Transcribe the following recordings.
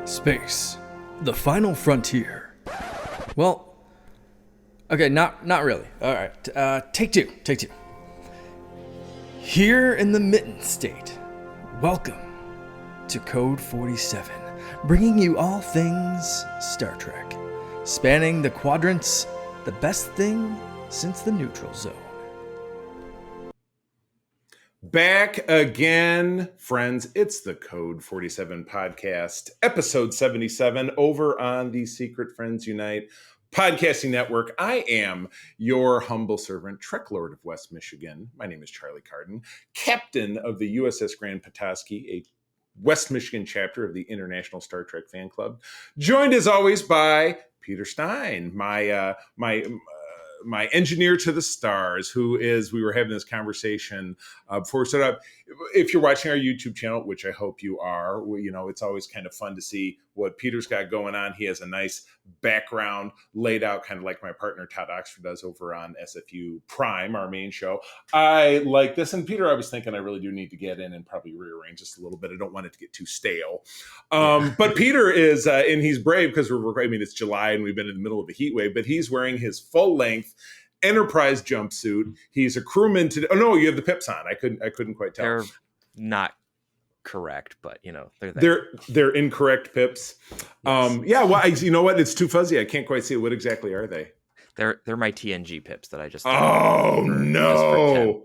Space, the final frontier. Well, okay, not really. All right, take two. Here in the Mitten State, welcome to Code 47, bringing you all things Star Trek, spanning the quadrants, the best thing since the neutral zone. Back again, friends. It's the Code 47 podcast, episode 77, over on the Secret Friends Unite podcasting network. I am your humble servant, Trek Lord of West Michigan. My name is Charlie Carden, captain of the USS Grand Petoskey, a West Michigan chapter of the International Star Trek Fan Club. Joined as always by Peter Stein, my engineer to the stars, who is, we were having this conversation before we started up. If you're watching our YouTube channel, which I hope you are, it's always kind of fun to see what Peter's got going on. He has a nice background laid out, kind of like my partner Todd Oxford does over on SFU Prime, our main show. I like this. And Peter, I was thinking I really do need to get in and probably rearrange just a little bit. I don't want it to get too stale. But Peter is, and he's brave because it's July and we've been in the middle of a heat wave, but he's wearing his full length Enterprise jumpsuit. He's a crewman today. Oh no, you have the pips on. I couldn't quite tell. They're not correct, but they're incorrect pips. Yes. You know what? It's too fuzzy. I can't quite see it. What exactly are they? They're my TNG pips that I just. No.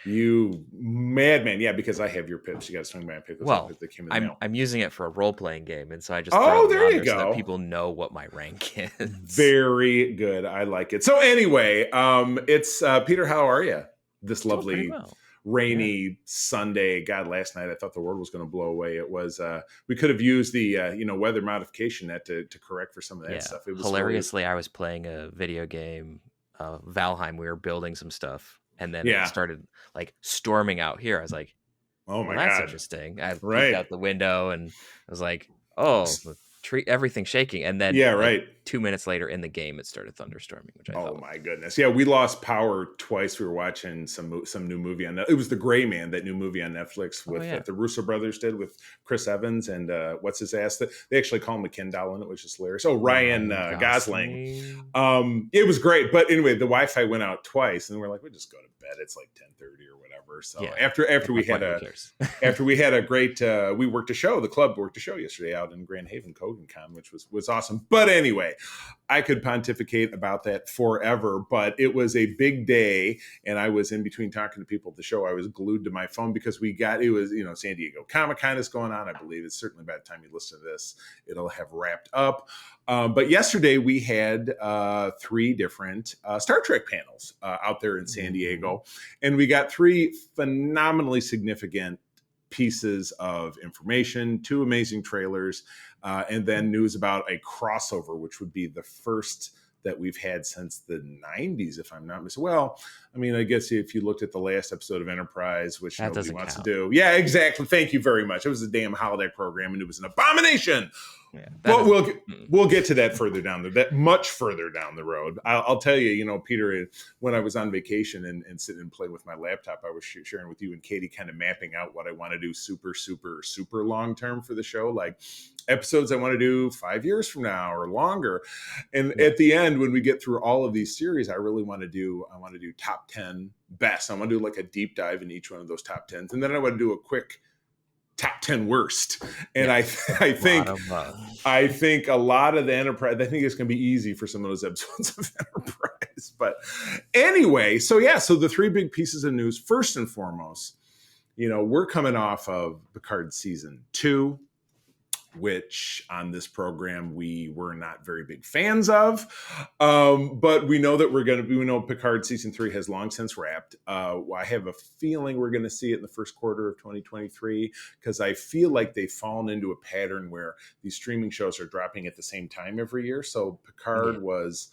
You madman. Yeah, because I have your pips. You got to swing by a pip. That came in the mail. I'm using it for a role-playing game, and so I just there you go. So that people know what my rank is. Very good. I like it. So anyway, it's Peter. How are you? This lovely rainy Sunday. God, last night I thought the world was going to blow away. It was. We could have used the weather modification net to correct for some of that stuff. It was hilariously. I was playing a video game, Valheim. We were building some stuff. And then it started like storming out here. I was like, "Oh my that's God, interesting." I looked out the window and I was like, "Oh, everything's shaking." And then 2 minutes later in the game, it started thunderstorming, which I thought, my goodness, yeah, we lost power twice. We were watching some new movie on it was The Gray Man, that new movie on Netflix that the Russo brothers did with Chris Evans and what's his ass? They actually call him a Ken doll in it, which is hilarious. Ryan Gosling. It was great, but anyway, the Wi-Fi went out twice, and we're like, we'll just go to bed. It's like 10:30 or whatever. So after we had a great the club worked a show yesterday out in Grand Haven, CogenCon, which was awesome. But anyway, I could pontificate about that forever, but it was a big day, and I was in between talking to people at the show. I was glued to my phone because San Diego Comic-Con is going on. I believe it's certainly by the time you listen to this, it'll have wrapped up. But yesterday we had 3 different Star Trek panels out there in San Diego, and we got 3 phenomenally significant pieces of information, 2 amazing trailers, and then news about a crossover, which would be the first that we've had since the 90s, if I'm not mistaken. Well, I mean, I guess if you looked at the last episode of Enterprise, which nobody wants to do. Yeah, exactly. Thank you very much. It was a damn holodeck program, and it was an abomination. Yeah, but we'll get to that further much further down the road. I'll tell you, Peter, when I was on vacation and sitting and playing with my laptop, I was sharing with you and Katie, kind of mapping out what I want to do super, super, super long term for the show, like episodes I want to do 5 years from now or longer. And at the end, when we get through all of these series, I want to do top 10 best. I want to do like a deep dive in each one of those top 10s, and then I want to do a quick top 10 worst. And I think a lot of the Enterprise, I think it's going to be easy for some of those episodes of Enterprise. But anyway, so the 3 big pieces of news. First and foremost, we're coming off of Picard season 2, which on this program we were not very big fans of, but we know that we know Picard season 3 has long since wrapped. I have a feeling we're going to see it in the first quarter of 2023, because I feel like they've fallen into a pattern where these streaming shows are dropping at the same time every year. So Picard was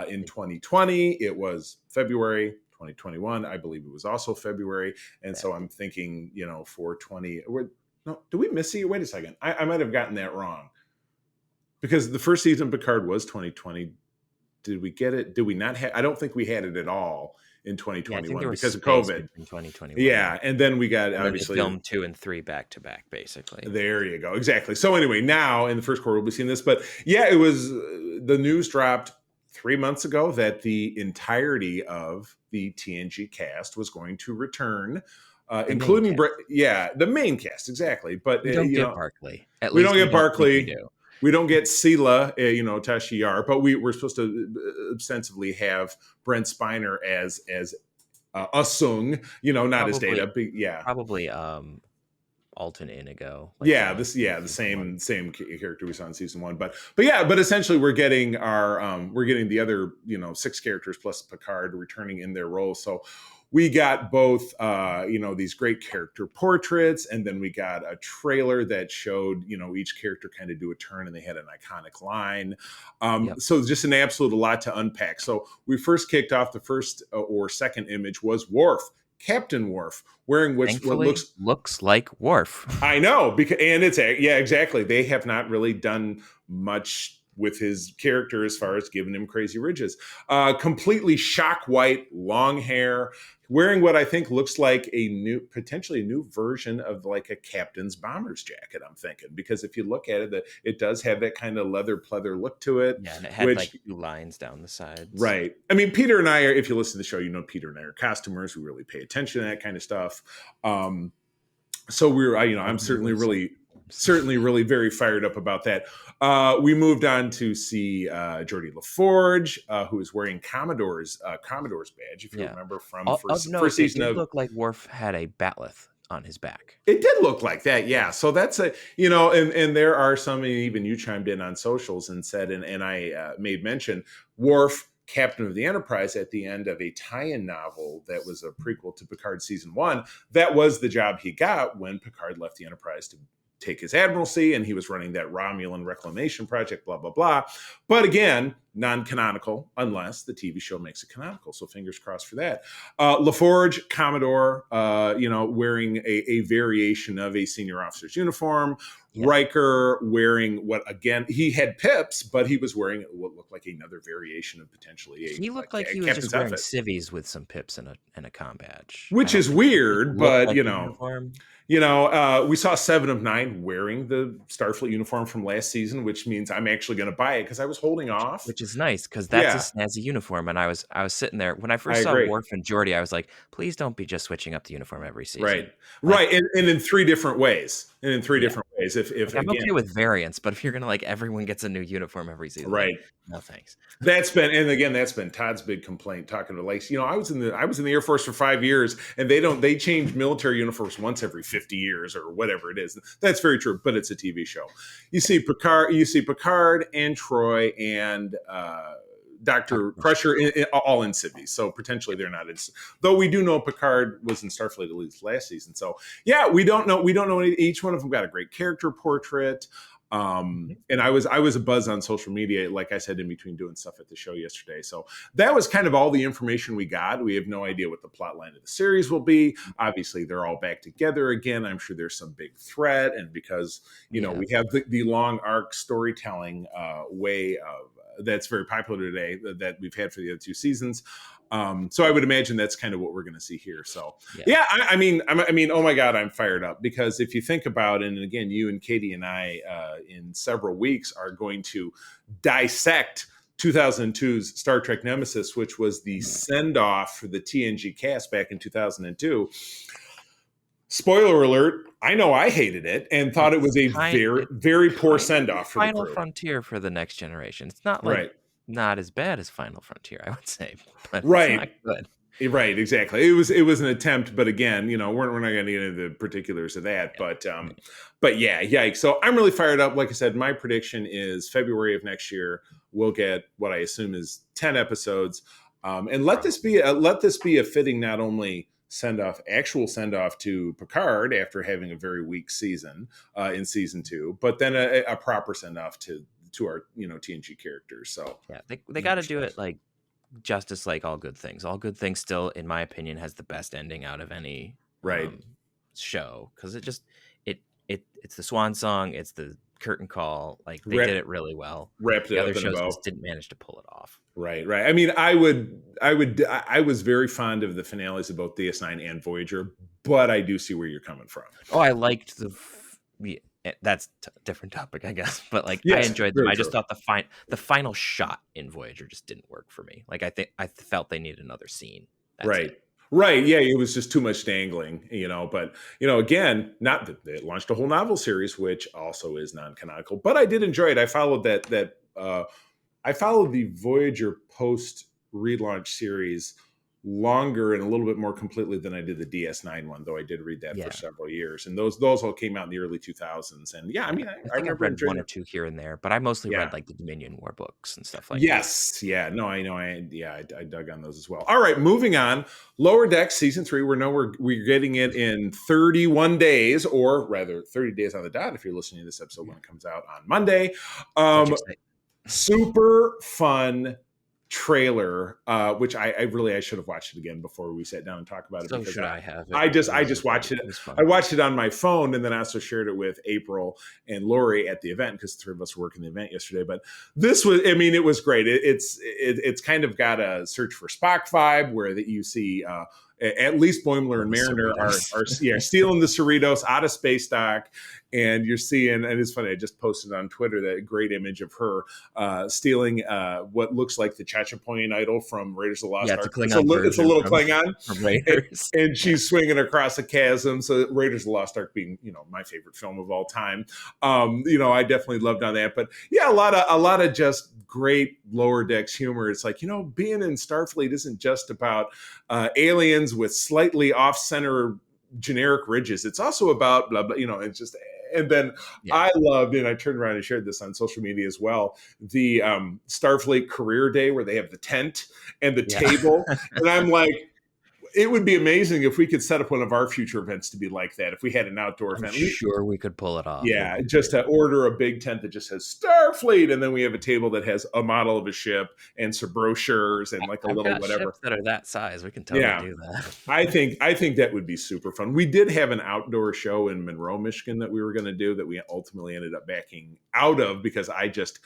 in 2020, it was February. 2021, I believe it was also February, and so I'm thinking, for 20. No, did we miss it? Wait a second. I might have gotten that wrong, because the first season of Picard was 2020. Did we get it? Did we not have? I don't think we had it at all in Yeah, I think 2021 there was because of space COVID. between 2021. Yeah, and then we got And then they obviously filmed 2 and 3 back to back, basically. there you go. Exactly. So anyway, now in the first quarter we'll be seeing this, but yeah, it was the news dropped 3 months ago that the entirety of the TNG cast was going to return, including the main cast, exactly. But we don't get Barkley. At we least don't get Barkley. do. We don't get Sela, Tashi Yar, but we're supposed to ostensibly have Brent Spiner as Asung, not Probably, as Data, but yeah, probably Alton Inigo. The same character we saw in season 1, but essentially we're getting the other 6 characters plus Picard returning in their roles. So we got both these great character portraits, and then we got a trailer that showed each character kind of do a turn, and they had an iconic line. So just an absolute lot to unpack. So we first kicked off, the first or second image was Worf. Captain Worf, wearing what looks like Worf. I know, exactly. They have not really done much with his character as far as giving him crazy ridges. Completely shock white, long hair, wearing what I think looks like potentially a new version of like a captain's bomber's jacket, I'm thinking, because if you look at it, it does have that kind of leather pleather look to it. Yeah, and it had like 2 lines down the sides. Right. I mean, Peter and I are, if you listen to the show, Peter and I are costumers. We really pay attention to that kind of stuff. So I'm certainly really very fired up about that. We moved on to see Geordie LaForge, who is wearing Commodore's badge, if you remember from first season. It looked like Worf had a bat'leth on his back. It did look like that, yeah. So that's and there are some, even you chimed in on socials and said, and I made mention, Worf, Captain of the Enterprise, at the end of a tie-in novel that was a prequel to Picard season 1. That was the job he got when Picard left the Enterprise to take his admiralty, and he was running that Romulan reclamation project, blah, blah, blah. But again, non-canonical, unless the TV show makes it canonical. So fingers crossed for that. LaForge, Commodore, wearing a variation of a senior officer's uniform. Yeah. Riker wearing he had pips, but he was wearing what looked like another variation of potentially he looked like he was just wearing civvies with some pips and a comm badge, which is weird, but we saw 7 of 9 wearing the Starfleet uniform from last season, which means I'm actually going to buy it because I was holding off. Which is nice, because that's a snazzy uniform. And I was sitting there when I first saw Worf and Geordie, I was like, please don't be just switching up the uniform every season. Right, and in 3 different ways. If I'm okay with variants, but if you're gonna everyone gets a new uniform every season, right? No thanks. That's been Todd's big complaint. Talking to I was in the Air Force for 5 years, and they change military uniforms once every 50 years or whatever it is. That's very true, but it's a TV show. You see Picard and Troy and Dr. Crusher all in civvies, so potentially they're not in. Though we do know Picard was in Starfleet at least last season, so yeah, we don't know. Each one of them got a great character portrait. And I was a buzz on social media, like I said, in between doing stuff at the show yesterday. So that was kind of all the information we got. We have no idea what the plot line of the series will be. Obviously, they're all back together again. I'm sure there's some big threat, and because we have the long arc storytelling way of. That's very popular today that we've had for the other 2 seasons. So I would imagine that's kind of what we're going to see here. So I mean, oh my God, I'm fired up, because if you think about it, and again, you and Katie and I in several weeks are going to dissect 2002's Star Trek Nemesis, which was the send-off for the TNG cast back in 2002. Spoiler alert, I know I hated it and thought it was a very, very poor send-off for the crew. Final Frontier for the next generation. It's not not as bad as Final Frontier, I would say, but it's not good. Right, exactly. It was an attempt, but again, we're not going to get into the particulars of that. But yeah, yikes. So I'm really fired up. Like I said, my prediction is February of next year we'll get what I assume is 10 episodes, and let this be a fitting not only actual send off to Picard after having a very weak season in season 2, but then a proper send off to our TNG characters. So yeah, they got to do it like justice, like All Good Things. All Good Things still, in my opinion, has the best ending out of any show, because it's the swan song, it's the curtain call. Like they did it really well. Wrapped it the up other in a shows bow. just didn't manage to pull it off. Right. I mean, I was very fond of the finales of both DS9 and Voyager, but I do see where you're coming from. Oh, I liked that's a different topic, I guess. But like, yes, I enjoyed them. I just thought the final shot in Voyager just didn't work for me. Like, I felt they needed another scene. Right. Right. Yeah. It was just too much dangling, but, again, not that it launched a whole novel series, which also is non-canonical, but I did enjoy it. I followed I followed the Voyager post relaunch series longer and a little bit more completely than I did the DS9 one, though I did read that for several years. And those all came out in the early 2000s. And I mean, I think I read one or two here and there, but I mostly read like the Dominion War books and stuff like that. Yes. Yeah. No, I know. I dug on those as well. All right. Moving on. Lower Decks season 3. We're getting it in 31 days, or rather 30 days on the dot if you're listening to this episode when it comes out on Monday. Super fun trailer, which I should have watched it again before we sat down and talked about it. So should I have it? I just watched it. I watched it on my phone, and then I also shared it with April and Lori at the event because the three of us were working the event yesterday. But this was, I mean, it was great. It's kind of got a Search for Spock vibe where that you see at least Boimler and Mariner are stealing the Cerritos out of space dock. And you're seeing, and it's funny, I just posted on Twitter that great image of her stealing what looks like the Chachapoyan idol from Raiders of the Lost Ark. It's a little Klingon from Raiders. And she's swinging across a chasm. So Raiders of the Lost Ark being, my favorite film of all time. I definitely loved on that. But yeah, a lot of just great Lower Decks humor. It's like, being in Starfleet isn't just about aliens with slightly off-center generic ridges. It's also about blah, blah, it's just... And then I loved, and I turned around and shared this on social media as well, the Starfleet Career Day where they have the tent and the table. And I'm like, it would be amazing if we could set up one of our future events to be like that. If we had an outdoor event, sure we could pull it off. Yeah, just to order a big tent that just says Starfleet, and then we have a table that has a model of a ship and some brochures and like a little whatever ships that are that size. We can totally do that. I think that would be super fun. We did have an outdoor show in Monroe, Michigan that we were going to do that we ultimately ended up backing out of because I just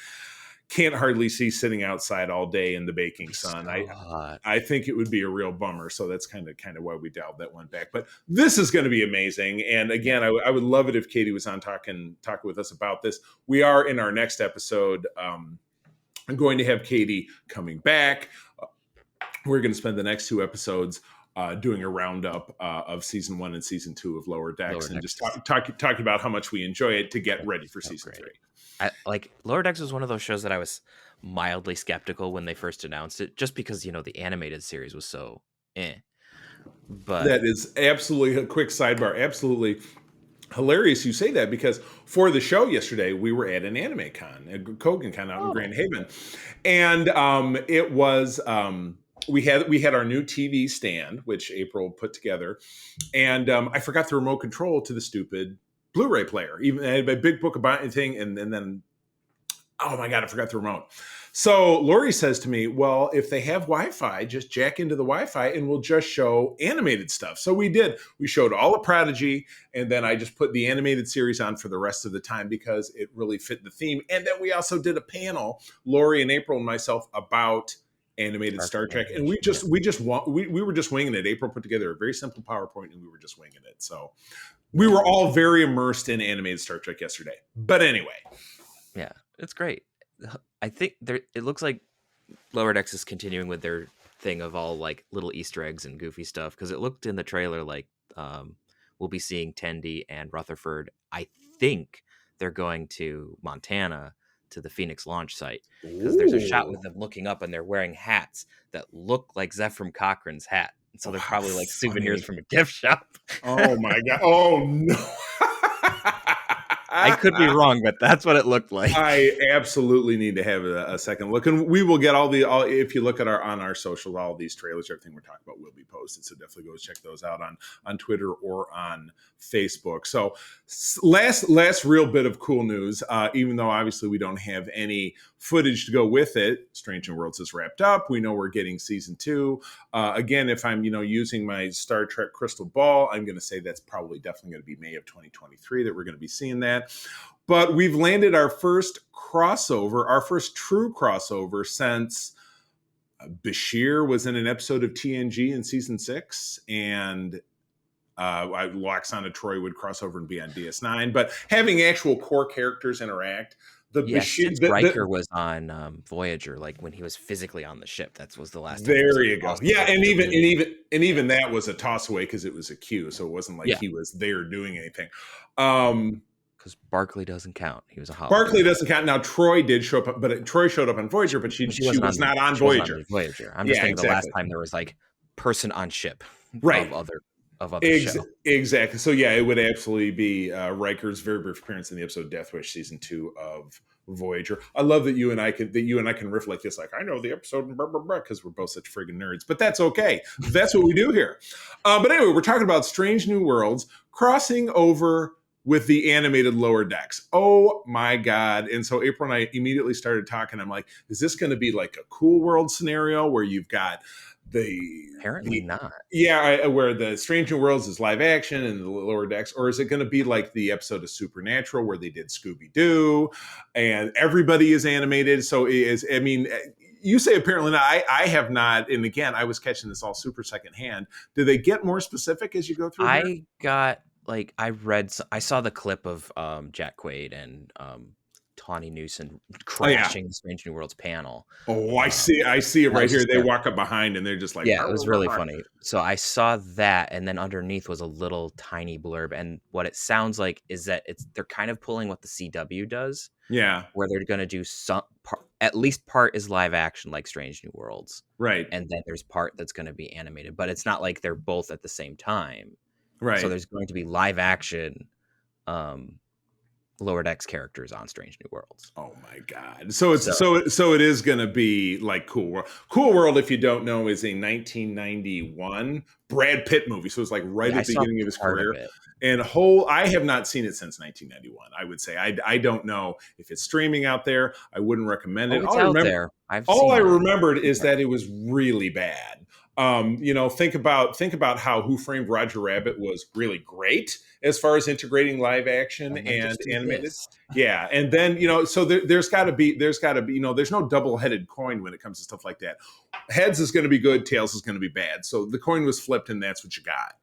can't hardly see sitting outside all day in the baking sun. I think it would be a real bummer. So that's kind of why we dialed that one back. But this is going to be amazing. And again, I would love it if Katie was on talking with us about this. We are in our next episode. I'm going to have Katie coming back. We're going to spend the next 2 episodes doing a roundup of season 1 and season 2 of Lower Decks, just talking about how much we enjoy it to get ready for season 3. Lower Decks was one of those shows that I was mildly skeptical when they first announced it, just because the animated series was so But that is absolutely a quick sidebar. Absolutely hilarious you say that, because for the show yesterday we were at an anime con, a Kogan con out in Grand Haven, and it was we had our new TV stand which April put together, and I forgot the remote control to the stupid Blu-ray player. Even I had a big book about thing, and then oh my god, I forgot the remote. So Lori says to me, well, if they have Wi-Fi, just jack into the Wi-Fi and we'll just show animated stuff. So we did. We showed all of Prodigy, and then I just put the animated series on for the rest of the time because it really fit the theme. And then we also did a panel, Lori and April and myself, about animated Star Trek. And we were just winging it. April put together a very simple PowerPoint and we were just winging it. So we were all very immersed in animated Star Trek yesterday. But anyway. Yeah, it's great. I think it looks like Lower Decks is continuing with their thing of all like little Easter eggs and goofy stuff, because it looked in the trailer like we'll be seeing Tendi and Rutherford. I think they're going to Montana to the Phoenix launch site, because there's a shot with them looking up and they're wearing hats that look like Zephram Cochrane's hat. So they're probably like souvenirs from a gift shop. Oh my god! Oh no! I could be wrong, but that's what it looked like. I absolutely need to have a second look, and we will get all if you look at on our socials, all these trailers, everything we're talking about will be posted. So definitely go check those out on Twitter or on Facebook. So last real bit of cool news, even though obviously we don't have any footage to go with it. Strange New Worlds is wrapped up. We know we're getting season 2. Again, if I'm using my Star Trek crystal ball, I'm going to say that's probably definitely going to be May of 2023 that we're going to be seeing that. But we've landed our first crossover, our first true crossover since Bashir was in an episode of TNG in season 6, and Loxana Troy would cross over and be on DS9. But having actual core characters interact, since Riker was on Voyager, like when he was physically on the ship, that was the last time. There you go. Yeah, and even that was a toss away because it was a Q, so it wasn't like he was there doing anything. Because Barclay doesn't count. He was a hologram. Barclay doesn't count. Now Troy did show up, but Troy showed up on Voyager, but she was not on Voyager. I'm just saying the last time there was like person on ship, right? Of other show. Exactly. So yeah, it would absolutely be Riker's very brief appearance in the episode Death Wish season 2 of Voyager. I love that you and I can riff like this, like I know the episode because we're both such friggin' nerds, but that's okay. That's what we do here. But anyway, we're talking about Strange New Worlds crossing over with the animated Lower Decks. Oh my God. And so April and I immediately started talking. I'm like, is this going to be like a Cool World scenario where you've got apparently not. Yeah, where the Strange New Worlds is live action and the Lower Decks, or is it going to be like the episode of Supernatural where they did Scooby Doo and everybody is animated? So you say apparently not. I have not, and again, I was catching this all super secondhand. Do they get more specific as you go through? I saw the clip of Jack Quaid and Tawny Newson crashing the Strange New Worlds panel. Oh, I see it right here. They walk up behind and they're just like, yeah, it was really funny. So I saw that, and then underneath was a little tiny blurb, and what it sounds like is that they're kind of pulling what the CW does. Yeah, where they're going to do at least part is live action like Strange New Worlds, right? And then there's part that's going to be animated, but it's not like they're both at the same time, right? So there's going to be live action Lower Decks characters on Strange New Worlds. Oh my God. So it is going to be like Cool World. Cool World, if you don't know, is a 1991 Brad Pitt movie. So it's like right at the beginning of his career. And I have not seen it since 1991. I would say I don't know if it's streaming out there. I wouldn't recommend it. All I remembered is that it was really bad. Think about how Who Framed Roger Rabbit was really great as far as integrating live action and animated. Yeah. And then, so there's gotta be, there's no double-headed coin when it comes to stuff like that. Heads is going to be good. Tails is going to be bad. So the coin was flipped and that's what you got.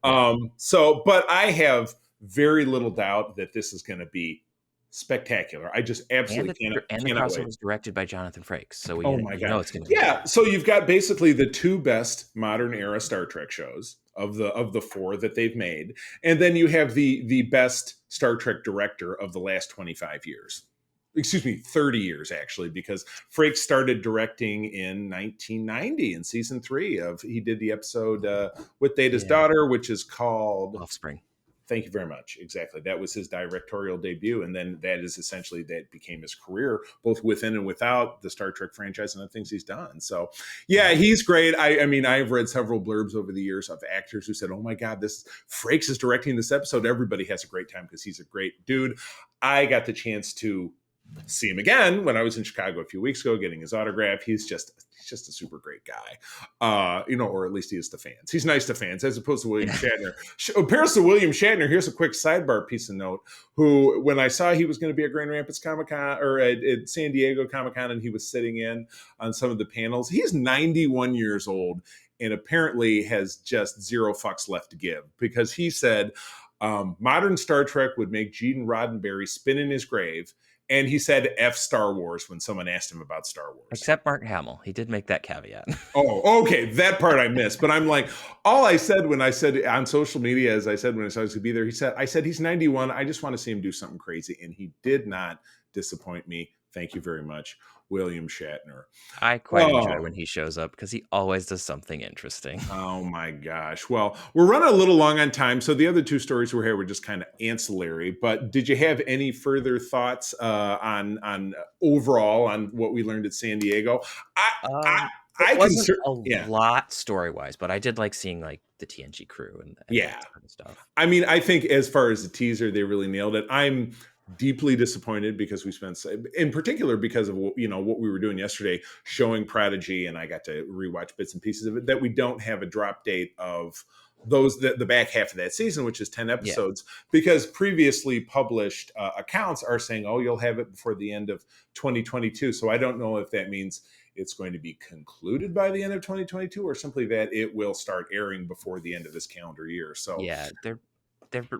But I have very little doubt that this is going to be spectacular. I just absolutely cannot wait. And the crossover was directed by Jonathan Frakes, so my God, it's going to be good. So you've got basically the two best modern era Star Trek shows of the 4 that they've made, and then you have the best Star Trek director of the last 25 years. Excuse me, 30 years actually, because Frakes started directing in 1990 in season 3 he did the episode with Data's daughter, which is called Offspring. Thank you very much. Exactly. That was his directorial debut. And then that became his career, both within and without the Star Trek franchise and the things he's done. So yeah, he's great. I've read several blurbs over the years of actors who said, oh my God, Frakes is directing this episode. Everybody has a great time because he's a great dude. I got the chance to see him again when I was in Chicago a few weeks ago, getting his autograph. He's just a super great guy, or at least he is to fans. He's nice to fans as opposed to William Shatner. Comparison to William Shatner, here's a quick sidebar piece of note, who, when I saw he was going to be at Grand Rapids Comic-Con or at San Diego Comic-Con, and he was sitting in on some of the panels, he's 91 years old and apparently has just zero fucks left to give, because he said modern Star Trek would make Gene Roddenberry spin in his grave. And he said F Star Wars when someone asked him about Star Wars. Except Mark Hamill. He did make that caveat. Oh, okay. That part I missed. But I'm like, all I said when I said on social media, as I said when I said he was going to be there, I said he's 91. I just want to see him do something crazy. And he did not disappoint me. Thank you very much, William Shatner. I quite enjoy when he shows up because he always does something interesting. Oh my gosh. Well, we're running a little long on time, so the other 2 stories we're here were just kind of ancillary. But did you have any further thoughts on overall on what we learned at San Diego? It wasn't a lot story-wise, but I did like seeing like the TNG crew and that kind of stuff. I think as far as the teaser, they really nailed it. I'm deeply disappointed because we spent, in particular, because of what we were doing yesterday, showing Prodigy, and I got to rewatch bits and pieces of it, that we don't have a drop date of the back half of that season, which is 10 episodes, because previously published accounts are saying, oh, you'll have it before the end of 2022. So I don't know if that means it's going to be concluded by the end of 2022 or simply that it will start airing before the end of this calendar year. So yeah, they're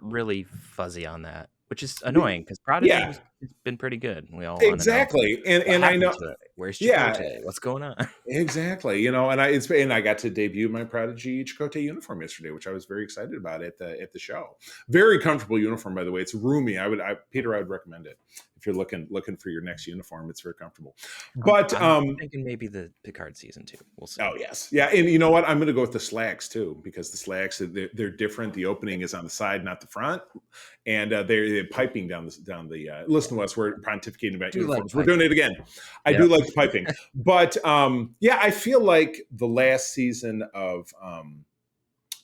really fuzzy on that, which is annoying because Prodigy has been pretty good. We all exactly, and I know where's Chakotay? What's going on? Exactly, and I got to debut my Prodigy Chakotay uniform yesterday, which I was very excited about at the show. Very comfortable uniform, by the way. It's roomy. Peter, I would recommend it if you're looking for your next uniform. It's very comfortable. But I'm thinking maybe the Picard season 2. We'll see. Oh yes, yeah, and you know what? I'm going to go with the slacks too, because the slacks they're different. The opening is on the side, not the front, and they're piping down the. Listen to us, we're pontificating about uniforms. We're doing it again. I do like the piping, but I feel like the last season of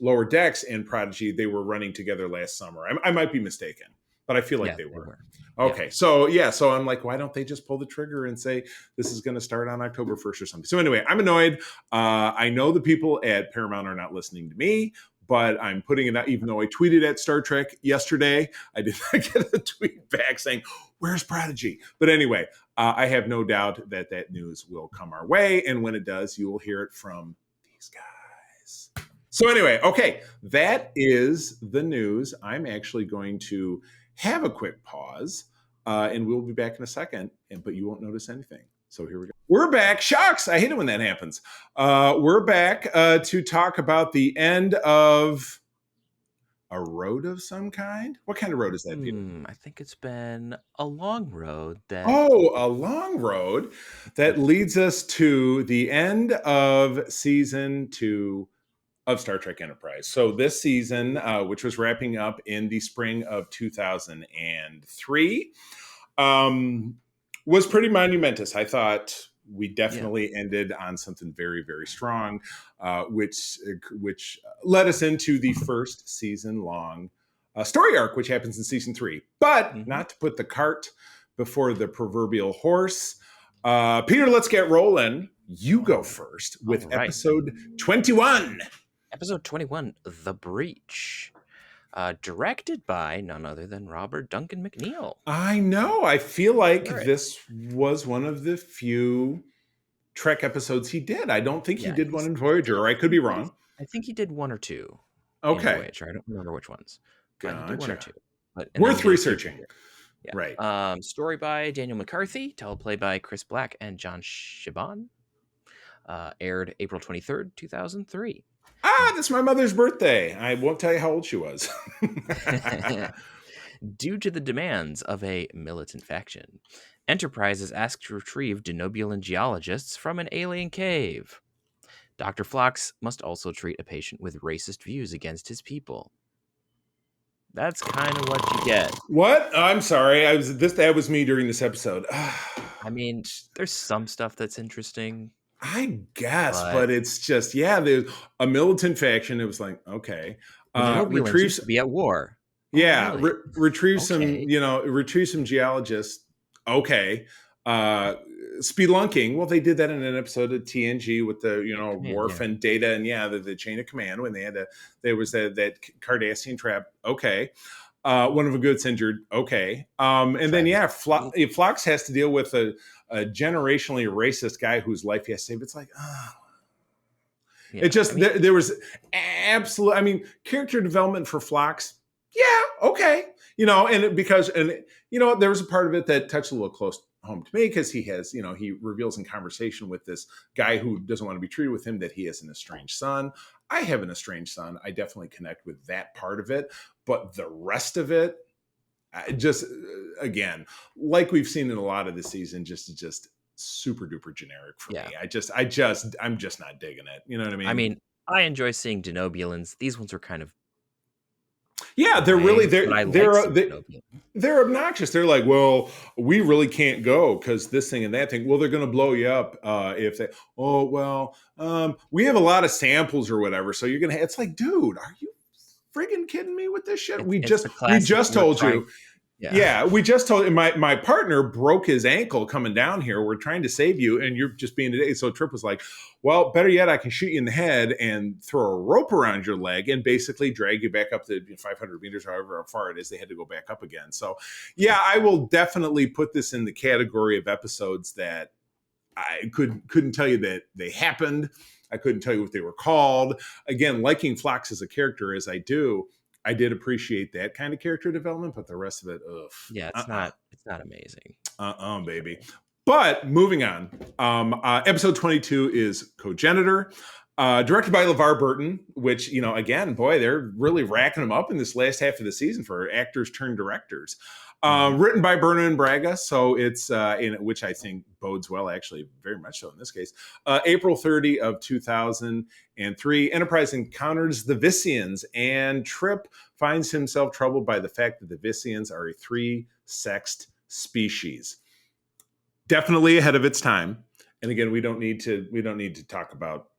Lower Decks and Prodigy, they were running together last summer. I might be mistaken, but I feel like they were. Okay, so I'm like, why don't they just pull the trigger and say this is going to start on October 1st or something? So anyway, I'm annoyed. I know the people at Paramount are not listening to me, but I'm putting it out, even though I tweeted at Star Trek yesterday. I did not get a tweet back saying, where's Prodigy? But anyway, I have no doubt that news will come our way. And when it does, you will hear it from these guys. So anyway, okay, that is the news. I'm actually going to have a quick pause, and we'll be back in a second, but you won't notice anything. So here we go. We're back. Shucks, I hate it when that happens. We're back to talk about the end of a road of some kind. What kind of road is that, Peter? I think it's been a long road. A long road that leads us to the end of season 2 of Star Trek Enterprise. So this season, which was wrapping up in the spring of 2003, was pretty monumentous. I thought we definitely ended on something very, very strong, which led us into the first season long story arc, which happens in season 3. But not to put the cart before the proverbial horse. Peter, let's get rolling. You go first with episode 21. Episode 21, The Breach. Directed by none other than Robert Duncan McNeil. I know. I feel like this was one of the few Trek episodes he did. I don't think he did one in Voyager, or I could be wrong. I think he did 1 or 2. Okay. In Voyager. I don't remember which ones. Gotcha. He did 1 or 2. But, worth researching. Yeah. Right. Story by Daniel McCarthy. Teleplay by Chris Black and John Shiban. Aired April 23rd, 2003. That's my mother's birthday. I won't tell you how old she was. Due to the demands of a militant faction, Enterprise is asked to retrieve Denobulan geologists from an alien cave. Dr. Phlox must also treat a patient with racist views against his people. That's kind of what you get. What? I'm sorry. That was me during this episode. I mean, there's some stuff that's interesting. I guess, but it's just, there's a militant faction. It was like, okay. Retrieve to be at war. Yeah. Really? Retrieve some geologists. Okay. Spelunking. Well, they did that in an episode of TNG with the, Worf and Data and the chain of command when there was that Cardassian trap. Okay. One of the goods injured. Okay. And then, Phlox has to deal with a generationally racist guy whose life he has to save. It's like, there was absolute, character development for Phlox. Yeah. Okay. There was a part of it that touched a little close home to me because he has, he reveals in conversation with this guy who doesn't want to be treated with him that he has an estranged son. I have an estranged son. I definitely connect with that part of it, but the rest of it, just again, like we've seen in a lot of the season, just super duper generic for me. I'm just not digging it. You know what I mean? I enjoy seeing Denobulans. These ones are kind of they're really they're obnoxious. They're like, well, we really can't go because this thing and that thing. Well, they're going to blow you up if they. Oh well, we have a lot of samples or whatever. So you're gonna. It's like, dude, are you friggin' kidding me with this shit? We just told you. Yeah, we just told my partner broke his ankle coming down here. We're trying to save you, and you're just being today. So Trip was like, "Well, better yet, I can shoot you in the head and throw a rope around your leg and basically drag you back up to 500 meters, however far it is. They had to go back up again." So, yeah, I will definitely put this in the category of episodes that I couldn't tell you that they happened. I couldn't tell you what they were called. Again, liking Phlox as a character as I do, I did appreciate that kind of character development, but the rest of it, ugh. Yeah, it's not amazing. Baby. But moving on, episode 22 is Cogenitor, directed by LeVar Burton, which, again, boy, they're really racking them up in this last half of the season for actors turned directors. Written by Berna and Braga, so it's which I think bodes well, actually, very much so in this case. April 30 of 2003, Enterprise encounters the Vissians, and Trip finds himself troubled by the fact that the Vissians are a three-sexed species. Definitely ahead of its time. And again, we don't need to talk about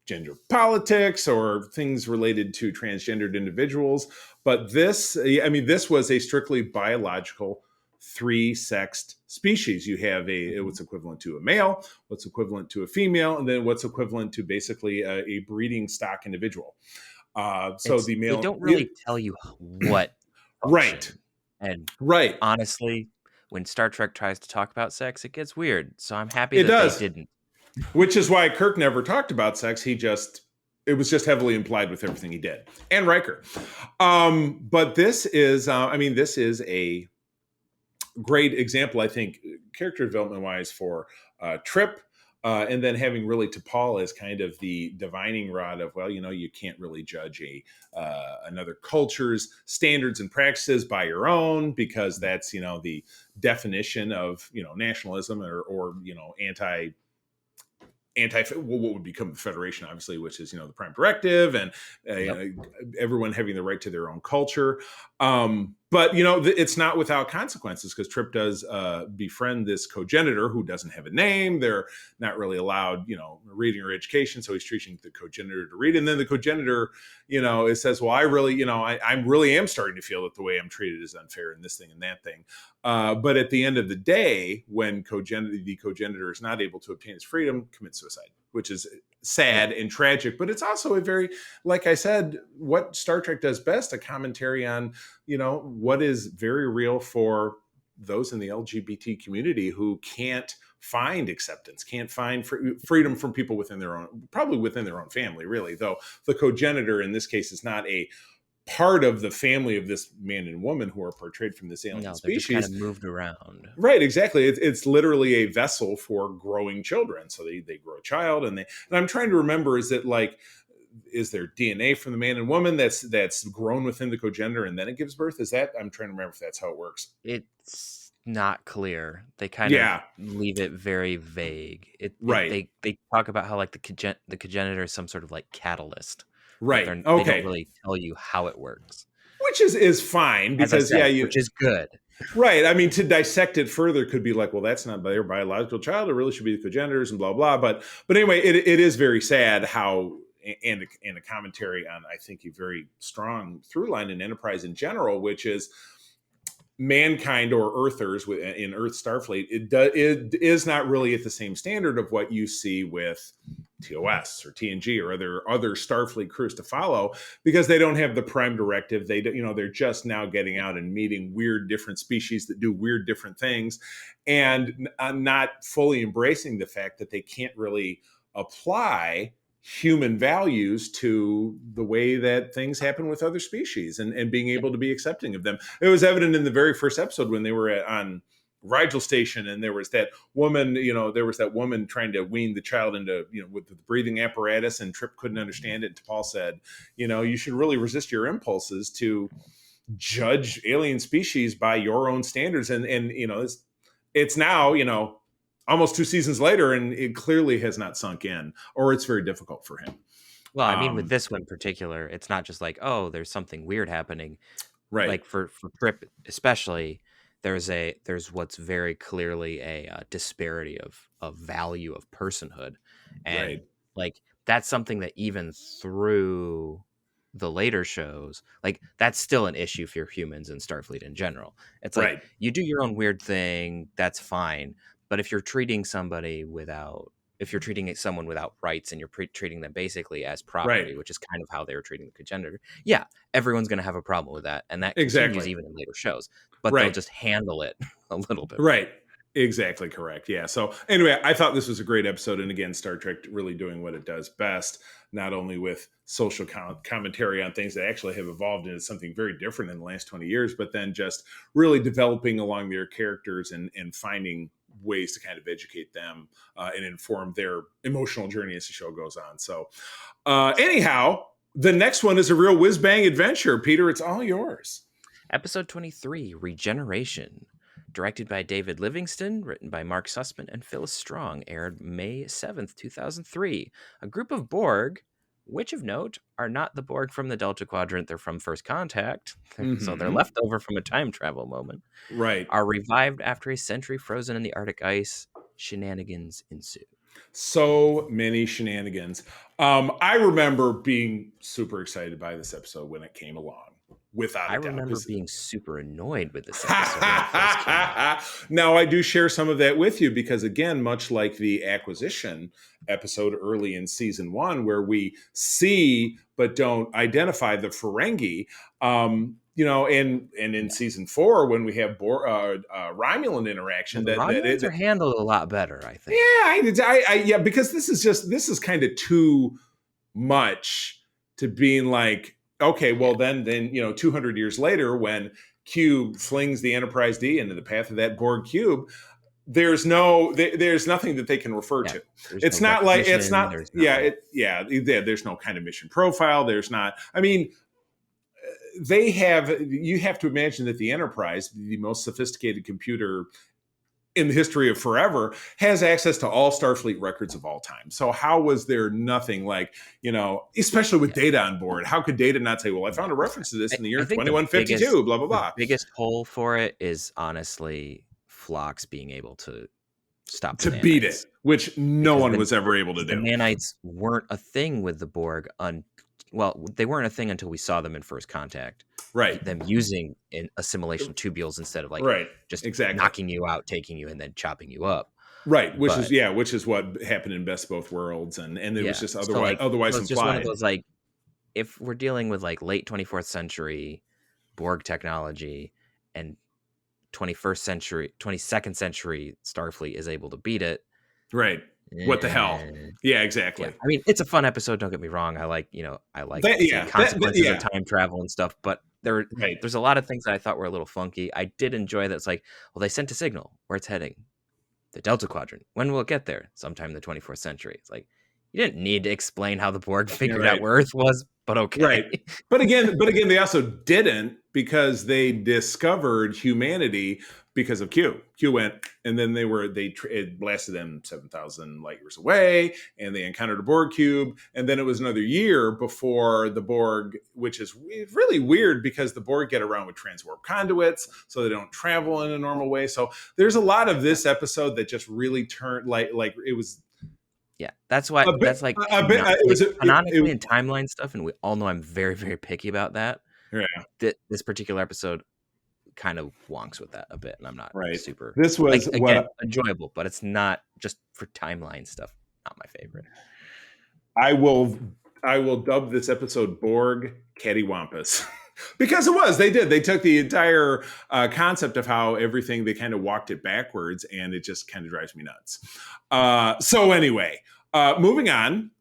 gender politics or things related to transgendered individuals. But this was a strictly biological three-sexed species. You have what's equivalent to a male, what's equivalent to a female, and then what's equivalent to basically a breeding stock individual. The male, they don't really tell you what function. Right. Honestly, when Star Trek tries to talk about sex, it gets weird. So I'm happy they didn't. Which is why Kirk never talked about sex. It was just heavily implied with everything he did. And Riker. But this is a great example, I think, character development wise for Trip. And then having really T'Pol as kind of the divining rod of, well, you can't really judge another culture's standards and practices by your own, because that's, the definition of, nationalism or what would become the Federation, obviously, which is, the Prime Directive and everyone having the right to their own culture. But, it's not without consequences, because Trip does befriend this Cogenitor who doesn't have a name. They're not really allowed, reading or education. So he's teaching the Cogenitor to read. And then the Cogenitor, it says, well, I really, I really am starting to feel that the way I'm treated is unfair in this thing and that thing. But at the end of the day, when the Cogenitor is not able to obtain his freedom, commits suicide, which is sad and tragic. But it's also a very, like I said, what Star Trek does best, a commentary on, what is very real for those in the LGBT community who can't find acceptance, can't find freedom from people within their own family, really. Though the Cogenitor in this case is not a part of the family of this man and woman who are portrayed from this alien species. They're just kind of moved around. Right, exactly. It's literally a vessel for growing children. So they grow a child, and I'm trying to remember, is there DNA from the man and woman that's grown within the Cogenitor and then it gives birth? I'm trying to remember if that's how it works. It's not clear. They kind of leave it very vague. They talk about how like the Cogenitor is some sort of like catalyst. Right. They don't really tell you how it works, which is fine, because which is good. Right. I mean, to dissect it further could be like, well, that's not their biological child. It really should be the Cogenitors and blah blah. But anyway, it is very sad how, and a commentary on, I think, a very strong through line in Enterprise in general, which is mankind, or Earthers in Earth Starfleet. It is not really at the same standard of what you see with TOS or TNG or other Starfleet crews to follow, because they don't have the Prime Directive. They're just now getting out and meeting weird different species that do weird different things, and not fully embracing the fact that they can't really apply human values to the way that things happen with other species, and being able to be accepting of them. It was evident in the very first episode when they were on Rigel Station, and there was that woman, trying to wean the child into, with the breathing apparatus, and Trip couldn't understand it. And T'Pol said, you should really resist your impulses to judge alien species by your own standards. And it's now, almost 2 seasons later, and it clearly has not sunk in, or it's very difficult for him. Well, I mean, with this one in particular, it's not just like, oh, there's something weird happening. Right. Like for Trip especially, there's what's very clearly a disparity of value of personhood. And like that's something that even through the later shows, like that's still an issue for humans and Starfleet in general. It's like Right. you do your own weird thing, that's fine. But if you're treating someone without rights and you're treating them basically as property, Right. which is kind of how they were treating the congenitor, yeah, everyone's going to have a problem with that. And that continues Exactly. even in later shows, but they'll Right. just handle it a little bit. Right. Exactly correct. Yeah. So anyway, I thought this was a great episode. And again, Star Trek really doing what it does best, not only with social commentary on things that actually have evolved into something very different in the last 20 years, but then just really developing along their characters and finding ways to kind of educate them and inform their emotional journey as the show goes on. So anyhow, the next one is a real whiz bang adventure. Peter, it's all yours. Episode 23, Regeneration. Directed by David Livingston, written by Mark Sussman and Phyllis Strong, aired May 7th, 2003. A group of Borg, which of note are not the Borg from the Delta Quadrant, they're from First Contact, so they're left over from a time travel moment, right, are revived after a century frozen in the Arctic ice. Shenanigans ensue. So many shenanigans. I remember being super excited by this episode when it came along. Without a doubt. I remember being super annoyed with this episode when it first came out. Now, I do share some of that with you because, again, much like the acquisition episode early in season 1, where we see but don't identify the Ferengi, and in season 4, when we have Romulan interaction, the Romulans are handled a lot better, I think. Yeah, because this is kind of too much to being like, okay, well then 200 years later, when Q flings the Enterprise D into the path of that Borg cube, there's nothing that they can refer to. It's not like there's no kind of mission profile. There's not. I mean, you have to imagine that the Enterprise, the most sophisticated computer in the history of forever, has access to all Starfleet records of all time. So how was there nothing like, especially with Data on board, how could Data not say, well, I found a reference to this in the year 2152, blah, blah, blah. The biggest hole for it is honestly Phlox being able to stop to beat it, which no one was ever able to do. The nanites weren't a thing with the Borg they weren't a thing until we saw them in First Contact. Right. Them using assimilation tubules instead of just knocking you out, taking you, and then chopping you up. Right. Which is what happened in Best Both Worlds. And it was just otherwise so implied. Just one of those, if we're dealing with late 24th century Borg technology and 22nd century Starfleet is able to beat it. Right. What the hell? Yeah, exactly. Yeah. I mean, it's a fun episode. Don't get me wrong. I like the consequences of time travel and stuff. But there's a lot of things that I thought were a little funky. I did enjoy that. It's like, well, they sent a signal where it's heading, the Delta Quadrant. When will it get there? Sometime in the 24th century. It's like, you didn't need to explain how the Borg figured out where Earth was, but okay. Right. But again, they also didn't, because they discovered humanity because of Q. Q went, and then it blasted them 7,000 light years away, and they encountered a Borg cube, and then it was another year before the Borg, which is really weird because the Borg get around with transwarp conduits, so they don't travel in a normal way. So there's a lot of this episode that just really turned like it was. Yeah, that's why canonically and timeline stuff, and we all know I'm very, very picky about that. Yeah, this particular episode kind of wonks with that a bit, and I'm not super. This was enjoyable, but it's not just for timeline stuff. Not my favorite. I will dub this episode Borg Cattywampus. Because it was. They took the entire concept of how everything, they kind of walked it backwards, and it just kind of drives me nuts. So anyway, moving on,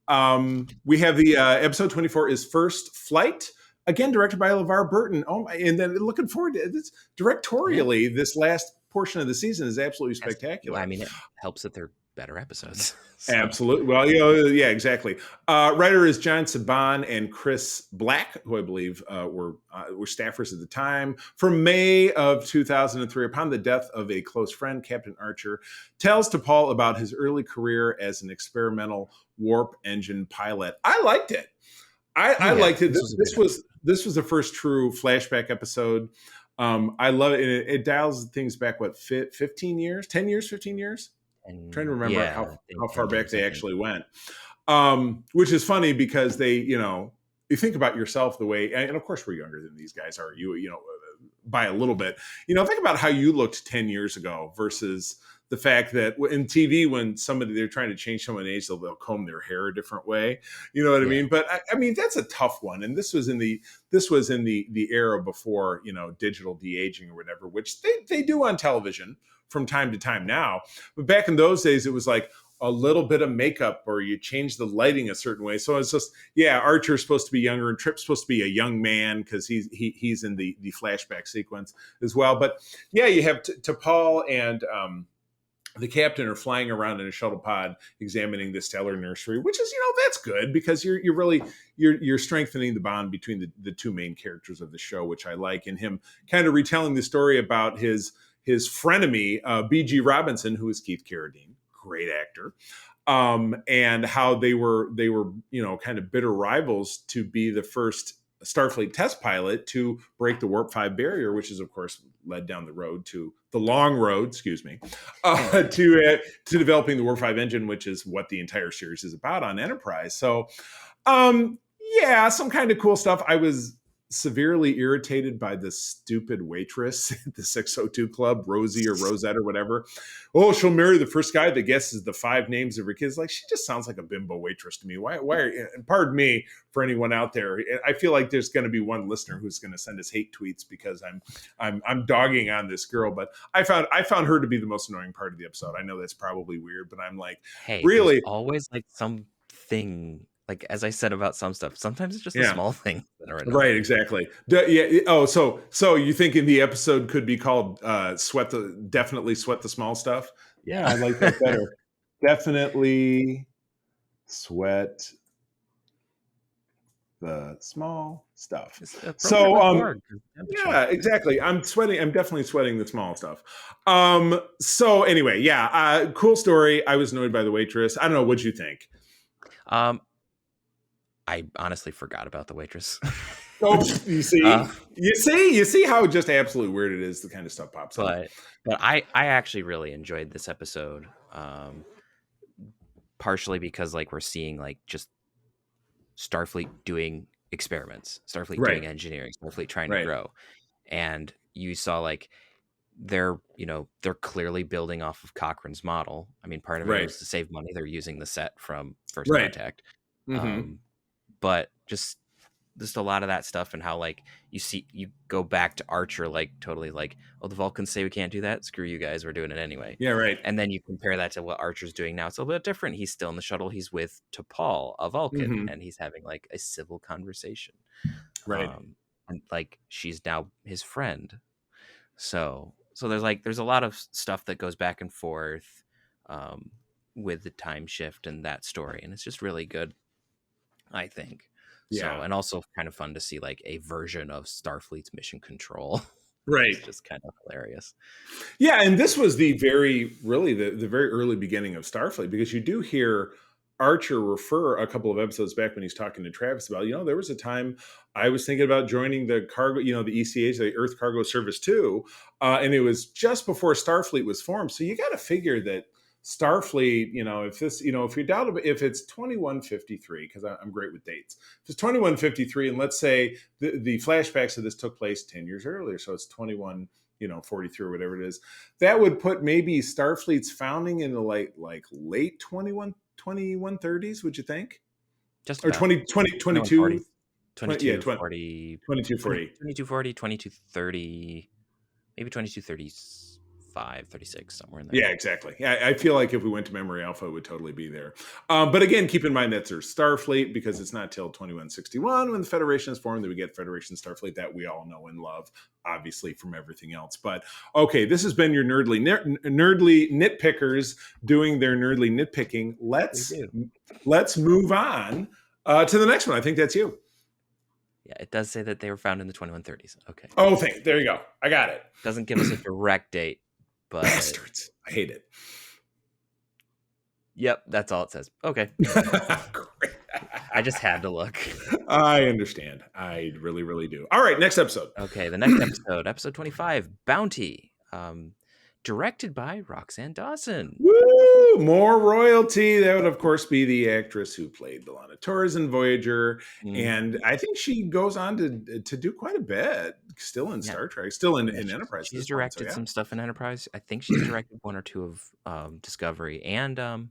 we have the episode 24 is First Flight, again directed by LeVar Burton. And then looking forward to this directorially. Yeah. This last portion of the season is absolutely spectacular. I mean, it helps that they're better episodes. So. Absolutely. Well, yeah, exactly. Writer is John Saban and Chris Black, who I believe were staffers at the time. From May of 2003, upon the death of a close friend, Captain Archer tells T'Pol about his early career as an experimental warp engine pilot. I liked it. I liked it. This was the first true flashback episode. I love it. It dials things back, 15 years? 10 years? 15 years? I'm trying to remember how far back they actually went, which is funny because they, you think about yourself the way, and of course we're younger than these guys are, you know, by a little bit, you know, think about how you looked 10 years ago versus the fact that in TV, when they're trying to change someone's age, they'll comb their hair a different way. You know what I mean? But I mean, that's a tough one. And this was in the era before, you know, digital de-aging or whatever, which they do on television from time to time now. But back in those days, it was like a little bit of makeup or you change the lighting a certain way. So it's just, Archer's supposed to be younger and Trip's supposed to be a young man because he's in the flashback sequence as well. But yeah, you have T'Pol and the captain are flying around in a shuttle pod examining the stellar nursery, which is, you know, that's good because you're really strengthening the bond between the two main characters of the show, which I like, and him kind of retelling the story about his frenemy, B.G. Robinson, who is Keith Carradine, great actor, and how they were, you know, kind of bitter rivals to be the first Starfleet test pilot to break the Warp 5 barrier, which is, of course, led down the long road, to developing the Warp 5 engine, which is what the entire series is about on Enterprise. So, some kind of cool stuff. I was severely irritated by the stupid waitress at the 602 Club, Rosie or Rosette or whatever. Oh, she'll marry the first guy that guesses the 5 names of her kids. Like, she just sounds like a bimbo waitress to me. Why and pardon me for anyone out there. I feel like there's going to be one listener who's going to send us hate tweets because I'm dogging on this girl. But I found her to be the most annoying part of the episode. I know that's probably weird, but I'm like, hey, really? There's always like something. Like, as I said about some stuff, sometimes it's just a small thing that are annoying. Right, exactly. Oh, so you thinking the episode could be called Definitely Sweat the Small Stuff? Yeah, I like that better. Definitely sweat the small stuff. So yeah, exactly. I'm definitely sweating the small stuff. So anyway, cool story. I was annoyed by the waitress. I don't know, what'd you think? I honestly forgot about the waitress. Oh, you see how just absolutely weird it is. The kind of stuff pops up. But I actually really enjoyed this episode, partially because like we're seeing like just Starfleet doing experiments, Starfleet doing engineering, Starfleet trying to grow, and you saw like they're clearly building off of Cochrane's model. I mean, part of it was to save money. They're using the set from First Contact. Mm-hmm. But just a lot of that stuff and how like you go back to Archer, like totally like, oh, the Vulcans say we can't do that. Screw you guys. We're doing it anyway. Yeah. Right. And then you compare that to what Archer's doing now. It's a little bit different. He's still in the shuttle. He's with T'Pol, a Vulcan, and he's having like a civil conversation. Right. And like, she's now his friend. So there's a lot of stuff that goes back and forth, with the time shift and that story. And it's just really good, I think. Yeah. So, and also kind of fun to see like a version of Starfleet's mission control. Right. It's just kind of hilarious. Yeah. And this was the very early beginning of Starfleet, because you do hear Archer refer a couple of episodes back when he's talking to Travis about, there was a time I was thinking about joining the cargo, the ECH, the Earth Cargo Service too. And it was just before Starfleet was formed. So you got to figure that Starfleet, if it's 2153, because I'm great with dates. If it's 2153, and let's say the flashbacks of this took place 10 years earlier, so it's 2143 or whatever it is, that would put maybe Starfleet's founding in the late 2130s, would you think? Just or 2240, 2240, 2230, maybe 2235, 36, somewhere in there. Yeah, exactly. Yeah, I feel like if we went to Memory Alpha, it would totally be there. But again, keep in mind that there's Starfleet, because it's not till 2161 when the Federation is formed that we get Federation Starfleet that we all know and love, obviously, from everything else. But okay, this has been your nerdly nitpickers doing their nerdly nitpicking. Let's move on to the next one. I think that's you. Yeah, it does say that they were found in the 2130s. Okay. Oh, there you go. I got it. Doesn't give us a direct date, but bastards. I hate it. Yep, that's all it says. Okay. Great. I just had to look. I understand. I really, really do. All right, next episode. Okay, the next episode, episode 25, Bounty. directed by Roxanne Dawson. Woo! More royalty. That would, of course, be the actress who played B'Elanna Torres in Voyager, and I think she goes on to do quite a bit. Still in Star Trek, still in Enterprise. She's directed some stuff in Enterprise. I think she's directed one or two of Discovery and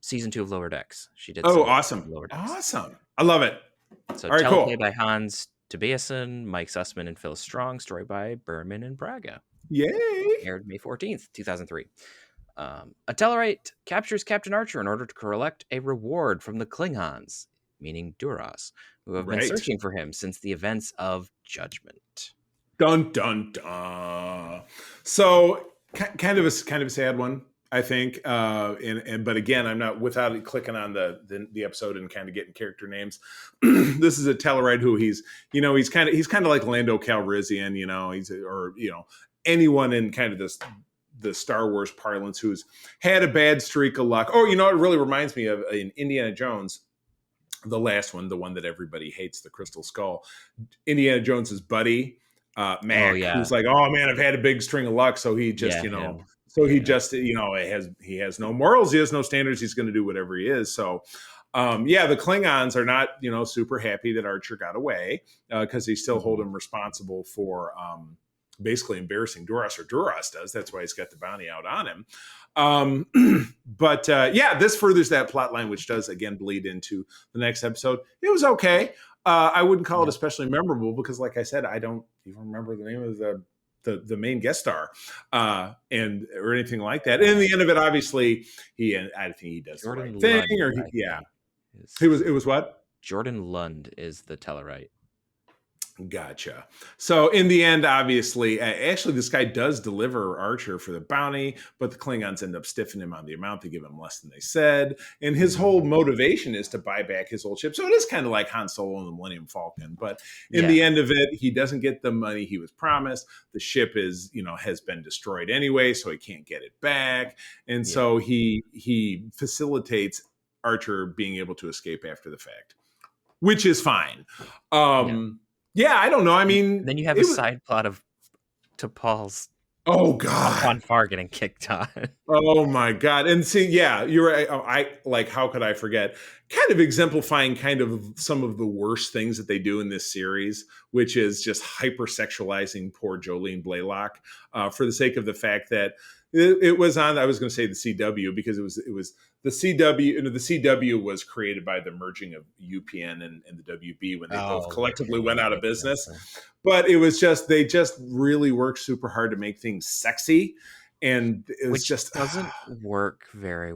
season 2 of Lower Decks. She did. Oh, awesome! Lower Decks. Awesome! I love it. So, all right, teleplay cool. by Hans Tobiasen, Mike Sussman, and Phil Strong. Story by Berman and Braga. Yay! Aired May 14th, 2003. A Telluride captures Captain Archer in order to collect a reward from the Klingons, meaning Duras, who have been searching for him since the events of Judgment. Dun dun dun. So kind of a sad one, I think. But again, I'm not without clicking on the episode and kind of getting character names. This is a Telluride who he's kind of like Lando Calrissian, anyone in kind of the Star Wars parlance who's had a bad streak of luck. Oh, it really reminds me of in Indiana Jones, the last one, the one that everybody hates, the Crystal Skull. Indiana Jones's buddy, Mac, who's like, oh man, I've had a big string of luck. So he just, he has no morals. He has no standards. He's going to do whatever he is. So, the Klingons are not, super happy that Archer got away because they still hold him responsible for basically embarrassing Duras, or Duras does. That's why he's got the bounty out on him. But this furthers that plot line, which does again bleed into the next episode. It was okay. I wouldn't call it especially memorable because, like I said, I don't even remember the name of the main guest star or anything like that. And in the end of it, obviously, I think he does Jordan the right thing. Lund, It was what? Jordan Lund is the Telluride. Gotcha. So in the end, obviously, actually, this guy does deliver Archer for the bounty, but the Klingons end up stiffing him on the amount. They give him less than they said. And his whole motivation is to buy back his old ship. So it is kind of like Han Solo and the Millennium Falcon. But in the end of it, he doesn't get the money he was promised. The ship has been destroyed anyway, so he can't get it back. And so he facilitates Archer being able to escape after the fact, which is fine. I don't know. I mean, then you have a side plot of T'Pol's. Oh God, on Far getting kicked on. Oh my God! And see, you're right. I like. How could I forget? Kind of exemplifying kind of some of the worst things that they do in this series, which is just hypersexualizing poor Jolene Blaylock for the sake of the fact that it was on. I was going to say the CW because it was the CW. The CW was created by the merging of UPN and the WB when they both collectively went out of business. But it was just they just really worked super hard to make things sexy, and it was just doesn't work very.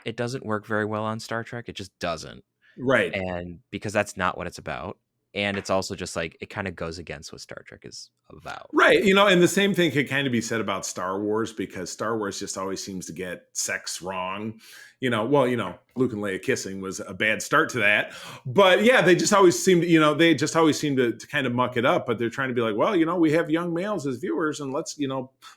It doesn't work very well on Star Trek. It just doesn't. Right, and because that's not what it's about. And it's also just like it kind of goes against what Star Trek is about. Right. And the same thing could kind of be said about Star Wars because Star Wars just always seems to get sex wrong. Luke and Leia kissing was a bad start to that. But they just always seem to kind of muck it up. But they're trying to be like, well, we have young males as viewers and let's,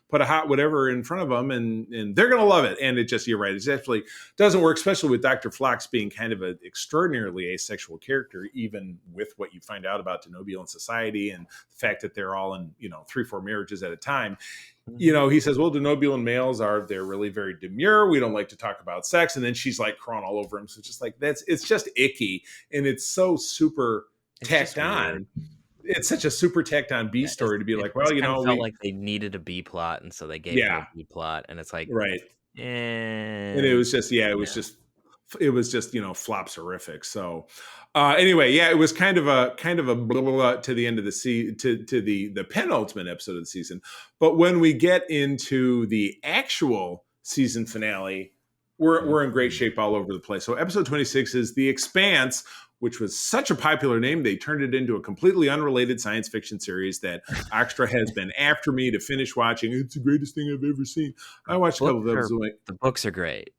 put a hot whatever in front of them and they're going to love it. And it just, you're right. It actually doesn't work, especially with Dr. Phlox being kind of an extraordinarily asexual character, even with what you find out about Denobulan society and the fact that they're all in, 3-4 marriages at a time. He says, well, Denobulan males they're really very demure. We don't like to talk about sex. And then she's like crawling all over him. So it's just like, it's just icky. And it's so super tacked on. It's such a super tacked on B story to be like, well, felt like they needed a B plot. And so they gave him a B plot. And it's like, right. And it was just, it was just, flops horrific. So anyway, it was kind of a blah, blah, blah to the end of the the penultimate episode of the season. But when we get into the actual season finale, we're in great shape all over the place. So episode 26 is The Expanse, which was such a popular name. They turned it into a completely unrelated science fiction series that Extra has been after me to finish watching. It's the greatest thing I've ever seen. I watched a couple of episodes. The books are great.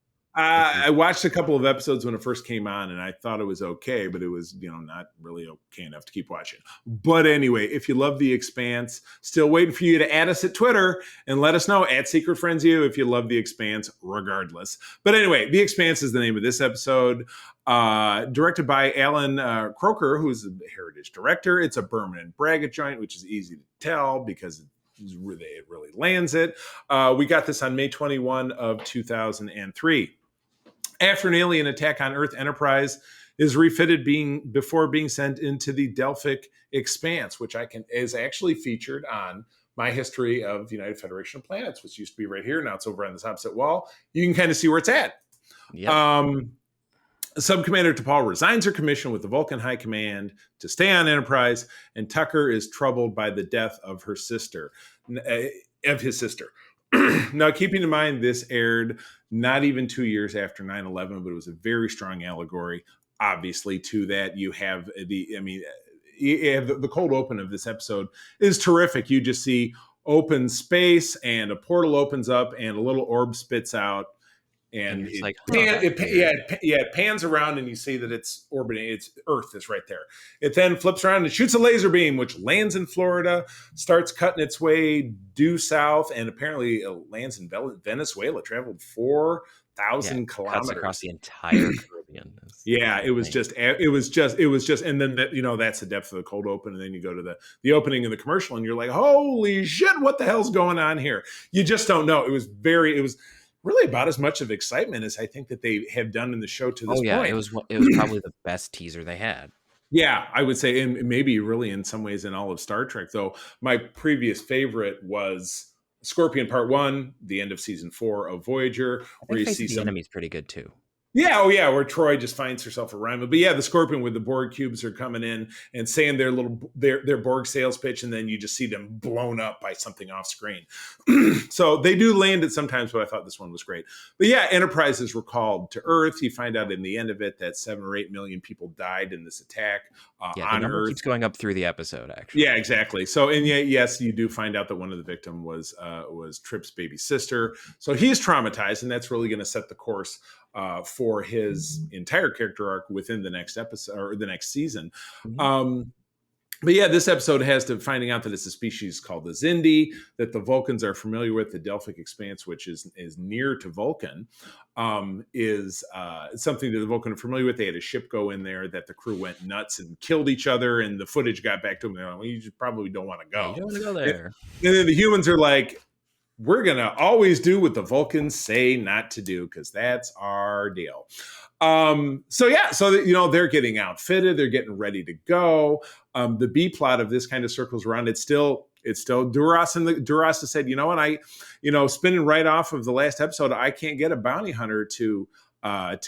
I watched a couple of episodes when it first came on, and I thought it was okay, but it was, not really okay enough to keep watching. But anyway, if you love The Expanse, still waiting for you to add us at Twitter and let us know at Secret Friends You if you love The Expanse, regardless. But anyway, The Expanse is the name of this episode. Directed by Alan Croker, who's a heritage director. It's a Berman and Braga joint, which is easy to tell because it really lands it. We got this on May 21 of 2003. After an alien attack on Earth, Enterprise is refitted before being sent into the Delphic Expanse, which is actually featured on my history of the United Federation of Planets, which used to be right here. Now it's over on this opposite wall. You can kind of see where it's at. Yep. Subcommander T'Pol resigns her commission with the Vulcan High Command to stay on Enterprise, and Tucker is troubled by the death of his sister. Now, keeping in mind, this aired not even 2 years after 9/11, but it was a very strong allegory, obviously, to that. You have the cold open of this episode is terrific. You just see open space, and a portal opens up, and a little orb spits out. And it pans around, and you see that it's orbiting. It's Earth is right there. It then flips around and shoots a laser beam, which lands in Florida, starts cutting its way due south, and apparently it lands in Venezuela. Traveled 4,000 kilometers across the entire Caribbean. It was just, and then that's the depth of the cold open, and then you go to the opening of the commercial, and you're like, holy shit, what the hell's going on here? You just don't know. It was really about as much of excitement as I think that they have done in the show to this point. It was probably the best teaser they had. Yeah, I would say, and maybe really in some ways in all of Star Trek, though my previous favorite was Scorpion Part 1, the end of season 4 of Voyager, where you see the enemy's pretty good too. Yeah, where Troy just finds herself a rhyme. But yeah, the Scorpion with the Borg cubes are coming in and saying their Borg sales pitch, and then you just see them blown up by something off screen. So they do land it sometimes, but I thought this one was great. But yeah, Enterprise is recalled to Earth. You find out in the end of it that 7 or 8 million people died in this attack on Earth. Keeps going up through the episode, actually. Yeah, exactly. So, and yes, you do find out that one of the victims was Trip's baby sister. So he's traumatized, and that's really going to set the course for his entire character arc within the next episode or the next season. Mm-hmm. But yeah, this episode has to finding out that it's a species called the Xindi that the Vulcans are familiar with. The Delphic Expanse, which is near to Vulcan, is something that the Vulcan are familiar with. They had a ship go in there that the crew went nuts and killed each other, and the footage got back to them. They're like, well, you just probably don't want to go. You don't want to go there. And then the humans are like, we're going to always do what the Vulcans say not to do, because that's our deal. So they're getting outfitted. They're getting ready to go. The B plot of this kind of circles around. It's still Duras, and Duras has said, spinning right off of the last episode, I can't get a bounty hunter to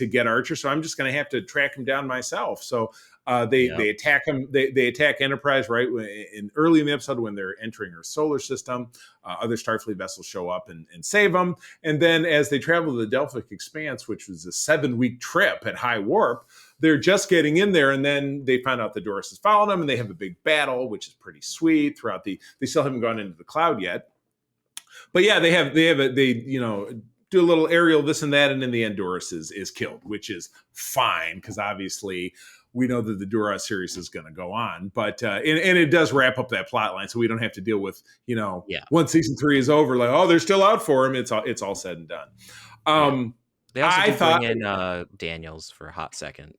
get Archer. So I'm just going to have to track him down myself. So they attack him. They attack Enterprise early in the episode when they're entering her solar system. Other Starfleet vessels show up and save them. And then as they travel to the Delphic Expanse, which was a 7-week trip at high warp, they're just getting in there, and then they find out the Doris is following them, and they have a big battle, which is pretty sweet. They still haven't gone into the cloud yet, but yeah, they do a little aerial this and that, and in the end, Doris is killed, which is fine because obviously we know that the Duras series is going to go on, but and it does wrap up that plot line, so we don't have to deal with once season 3 is over, like, oh, they're still out for him. It's all said and done. They also bring in Daniels for a hot second.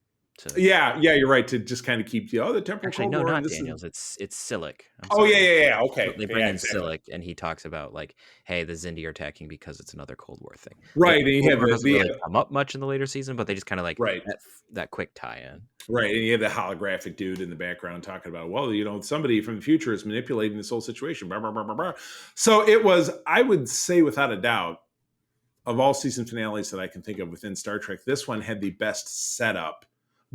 You're right, to just kind of keep the temporal. Actually, no, not Daniels. It's Silic. Okay. They bring in Silic, and he talks about like, hey, the Xindi are attacking because it's another Cold War thing. Right, and you have doesn't really come up much in the later season, but they just kind of like that quick tie-in. Right, and you have the holographic dude in the background talking about, well, somebody from the future is manipulating this whole situation. Blah, blah, blah, blah, blah. So it was, I would say, without a doubt, of all season finales that I can think of within Star Trek, this one had the best setup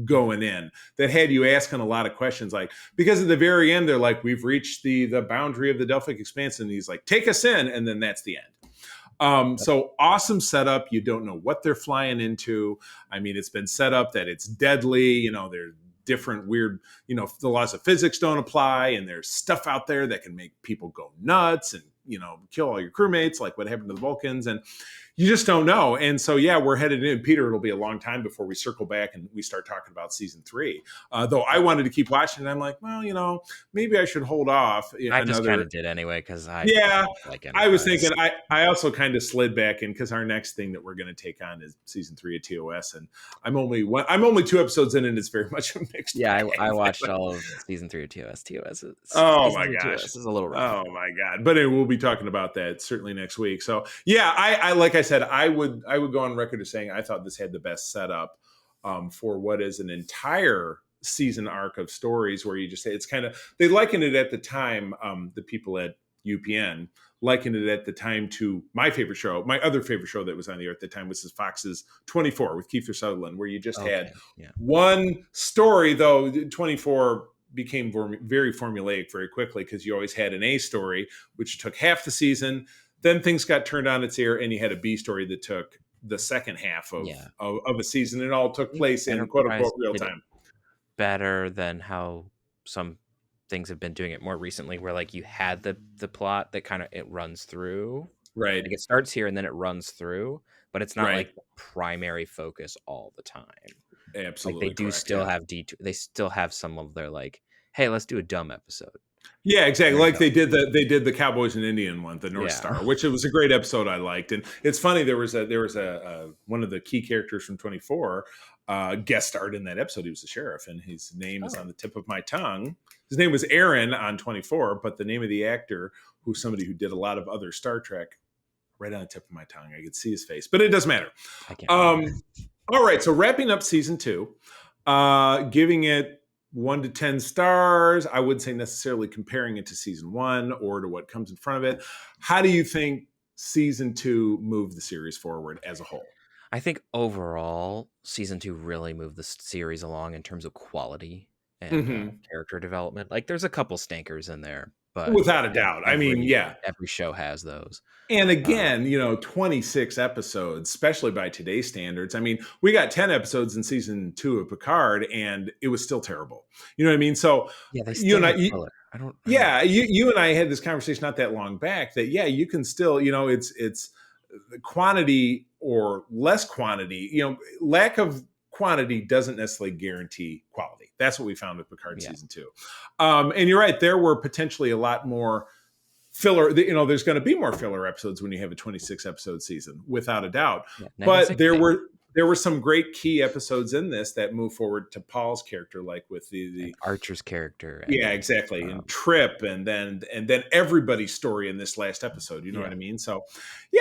going in, that had you asking a lot of questions, like, because at the very end they're like, we've reached the boundary of the Delphic Expanse, and he's like, take us in, and then that's the end. So awesome setup. You don't know what they're flying into. I mean, it's been set up that it's deadly, there's different weird, the laws of physics don't apply, and there's stuff out there that can make people go nuts and kill all your crewmates, like what happened to the Vulcans. And you just don't know. And so, yeah, we're headed in. Peter, it'll be a long time before we circle back and we start talking about season 3. Though I wanted to keep watching, and I'm like, well, maybe I should hold off. I just kind of did anyway because I like I was thinking I also kind of slid back in because our next thing that we're going to take on is season 3 of TOS, and I'm only 2 episodes in, and it's very much a mixed. Yeah, I watched all of season 3 of TOS. TOS is this is a little rough. Oh my god! But anyway, we'll be talking about that certainly next week. So yeah, I like I said, I would go on record as saying I thought this had the best setup for what is an entire season arc of stories where you just say it's kind of, they likened it at the time, the people at UPN likened it at the time to my other favorite show that was on the air at the time, which is Fox's 24 with Kiefer Sutherland, where you just had one story, though 24 became very formulaic very quickly because you always had an A story, which took half the season. Then things got turned on its ear, and you had a B story that took the second half of a season. It all took place in quote unquote real time. Better than how some things have been doing it more recently, where like you had the plot that kind of it runs through, right? Like it starts here and then it runs through, but it's not like the primary focus all the time. Absolutely, like they do still have they still have some of their like, hey, let's do a dumb episode. Yeah, exactly. Like they did the Cowboys and Indian one, the North Star, which it was a great episode. I liked, and it's funny. There was a one of the key characters from 24 guest starred in that episode. He was the sheriff, and his name is on the tip of my tongue. His name was Aaron on 24, but the name of the actor, who's somebody who did a lot of other Star Trek, right on the tip of my tongue. I could see his face, but it doesn't matter. I can't all right, so wrapping up season 2, giving it 1 to 10 stars. I wouldn't say necessarily comparing it to season 1 or to what comes in front of it. How do you think season 2 moved the series forward as a whole? I think overall, season 2 really moved the series along in terms of quality and character development. Like there's a couple stinkers in there, but without a doubt. Every show has those. And again, 26 episodes, especially by today's standards. I mean, we got 10 episodes in season 2 of Picard, and it was still terrible. You know what I mean? So they still you and I had this conversation not that long back that you can still, it's quantity or less quantity. Lack of quantity doesn't necessarily guarantee quality. That's what we found with Picard season 2. And you're right, there were potentially a lot more filler. There's going to be more filler episodes when you have a 26 episode season, without a doubt. But there were some great key episodes in this that move forward to Paul's character, like with the Archer's character. Exactly. And Trip, and then everybody's story in this last episode. You know what I mean? So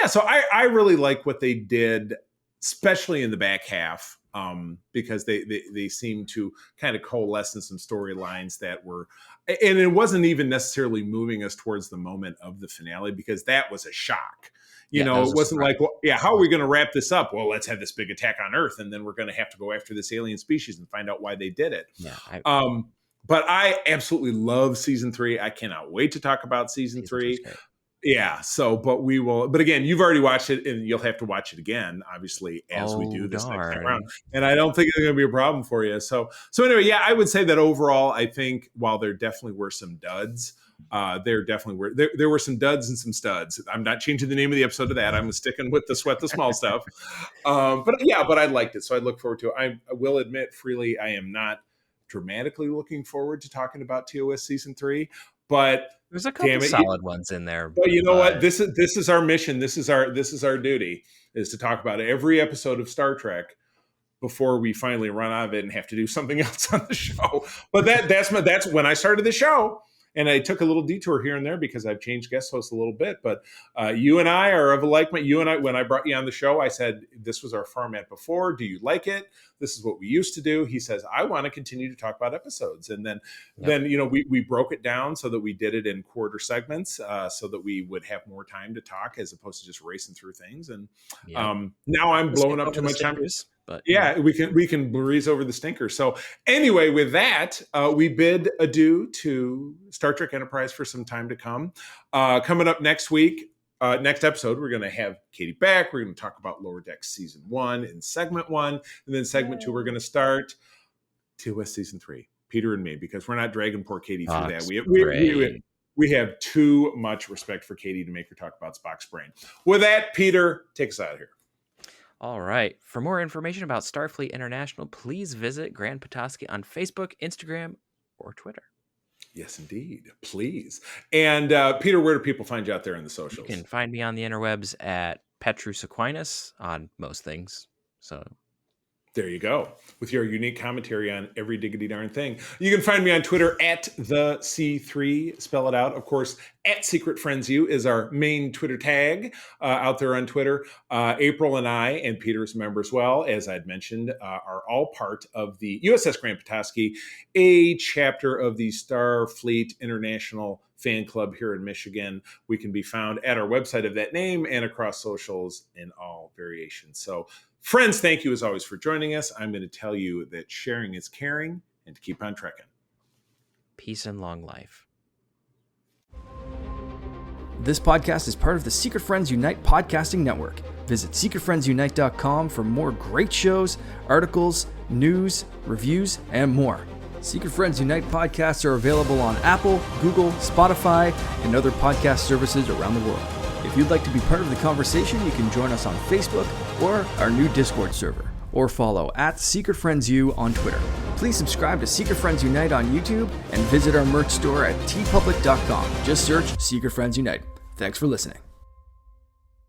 so I really like what they did, especially in the back half. Because they seem to kind of coalesce in some storylines that were, and it wasn't even necessarily moving us towards the moment of the finale, because that was a shock. It wasn't like, how are we going to wrap this up? Well, let's have this big attack on Earth, and then we're going to have to go after this alien species and find out why they did it. But I absolutely love season 3. I cannot wait to talk about season 3. Yeah. So, but again, you've already watched it, and you'll have to watch it again, obviously, as we do this next time around. And I don't think it's going to be a problem for you. So anyway, I would say that overall, I think while there definitely were some duds, there were some duds and some studs. I'm not changing the name of the episode to that. I'm sticking with the sweat the small stuff. But I liked it. So I look forward to it. I will admit freely, I am not dramatically looking forward to talking about TOS season 3. But there's a couple solid ones in there. But you know what? This is our mission. This is our duty, is to talk about every episode of Star Trek before we finally run out of it and have to do something else on the show. But that's when I started the show. And I took a little detour here and there because I've changed guest hosts a little bit. But you and I are of a like mind. You and I, when I brought you on the show, I said, this was our format before. Do you like it? This is what we used to do. He says, I want to continue to talk about episodes. And then we broke it down so that we did it in quarter segments so that we would have more time to talk as opposed to just racing through things. And now I'm blowing up too much time. But we can breeze over the stinker. So anyway, with that, we bid adieu to Star Trek Enterprise for some time to come. Coming up next week, next episode, we're going to have Katie back. We're going to talk about Lower Decks season 1 in segment 1, and then segment 2, we're going to start TOS season 3. Peter and me, because we're not dragging poor Katie through that. We have too much respect for Katie to make her talk about Spock's brain. With that, Peter, take us out of here. All right. For more information about Starfleet International, please visit Grand Petoskey on Facebook, Instagram, or Twitter. Yes, indeed. Please. And Peter, where do people find you out there in the socials? You can find me on the interwebs at Petrus Aquinas on most things. So there you go. With your unique commentary on every diggity darn thing. You can find me on Twitter at the C3. Spell it out. Of course, at Secret Friends U is our main Twitter tag out there on Twitter. April and I, and Peter's member as well, as I'd mentioned, are all part of the USS Grand Petoskey, a chapter of the Starfleet International fan club here in Michigan. We can be found at our website of that name and across socials in all variations. So, friends, thank you as always for joining us. I'm going to tell you that sharing is caring and to keep on trekking. Peace and long life. This podcast is part of the Secret Friends Unite podcasting network. Visit secretfriendsunite.com for more great shows, articles, news, reviews, and more. Secret Friends Unite podcasts are available on Apple, Google, Spotify, and other podcast services around the world. If you'd like to be part of the conversation, you can join us on Facebook or our new Discord server, or follow at Secret Friends U on Twitter. Please subscribe to Secret Friends Unite on YouTube and visit our merch store at tpublic.com. Just search Secret Friends Unite. Thanks for listening.